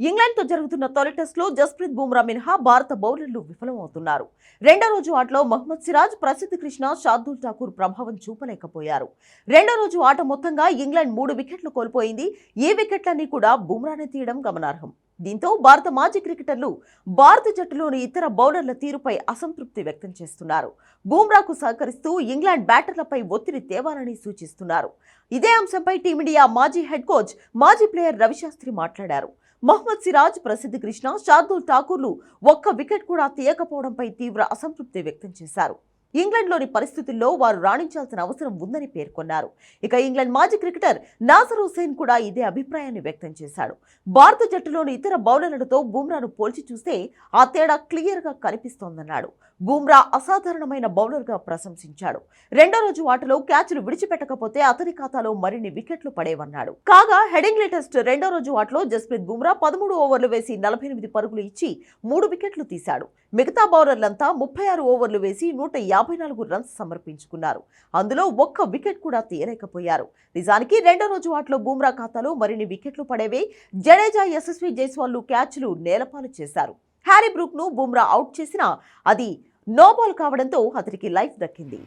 ఇంగ్లాండ్తో జరుగుతున్న తొలి టెస్టులో జస్ప్రీత్ బుమ్రా మినహా భారత బౌలర్లు విఫలమవుతున్నారు. రెండో రోజు ఆటలో మహ్మద్ సిరాజ్, ప్రసిద్ధ్ కృష్ణ, శార్దూల్ ఠాకూర్ ప్రభావం చూపలేకపోయారు. రెండో రోజు ఆట మొత్తంగా ఇంగ్లాండ్ 3 వికెట్లు కోల్పోయింది. ఈ వికెట్లన్నీ కూడా బుమ్రానే తీయడం గమనార్హం. దీంతో భారత మాజీ క్రికెటర్లు భారత జట్టులోని ఇతర బౌలర్ల తీరుపై అసంతృప్తి వ్యక్తం చేస్తున్నారు. బుమ్రాకు సహకరిస్తూ ఇంగ్లాండ్ బ్యాటర్లపై ఒత్తిడి తేవాలని సూచిస్తున్నారు. ఇదే అంశంపై టీమిండియా మాజీ హెడ్ కోచ్, మాజీ ప్లేయర్ రవిశాస్త్రి మాట్లాడారు. మహ్మద్ సిరాజ్, ప్రసిద్ధ్ కృష్ణ, శార్దూల్ ఠాకూర్లు ఒక్క వికెట్ కూడా తీయకపోవడంపై తీవ్ర అసంతృప్తి వ్యక్తం చేశారు. ఇంగ్లాండ్లోని పరిస్థితుల్లో వారు రాణించాల్సిన అవసరం ఉందని పేర్కొన్నారు. ఇక ఇంగ్లాండ్ మాజీ క్రికెటర్ నాసర్ హుసేన్ కూడా ఇదే అభిప్రాయాన్ని వ్యక్తం చేశాడు. భారత జట్టులోని ఇతర బౌలర్లతో బుమ్రాను పోల్చి చూస్తే ఆ తేడా క్లియర్గా కనిపిస్తోందన్నాడు. బుమ్రా అసాధారణమైన బౌలర్గా ప్రశంసించాడు. రెండో రోజు ఆటలో క్యాచ్లు విడిచిపెట్టకపోతే అతని ఖాతాలో మరిన్ని వికెట్లు పడేవన్నాడు. కాగా హెడింగ్లీ టెస్ట్ రెండో రోజు ఆటలో జస్ప్రీత్ బుమ్రా 13 ఓవర్లు వేసి 48 పరుగులు ఇచ్చి 3 వికెట్లు తీశాడు. మిగతా బౌలర్లంతా 36 ఓవర్లు వేసి 154 రన్స్ సమర్పించుకున్నారు. అందులో ఒక్క వికెట్ కూడా తీయలేకపోయారు. నిజానికి రెండో రోజు ఆటలో బుమ్రా ఖాతాలో మరిన్ని వికెట్లు పడేవే. జడేజా, యశస్వి జైస్వాల్ క్యాచ్లు నేలపాలు చేశారు. హ్యారీ బ్రూక్ ను బుమ్రా అవుట్ చేసినా అది నో బాల్ కావడంతో అతనికి లైఫ్ దక్కింది.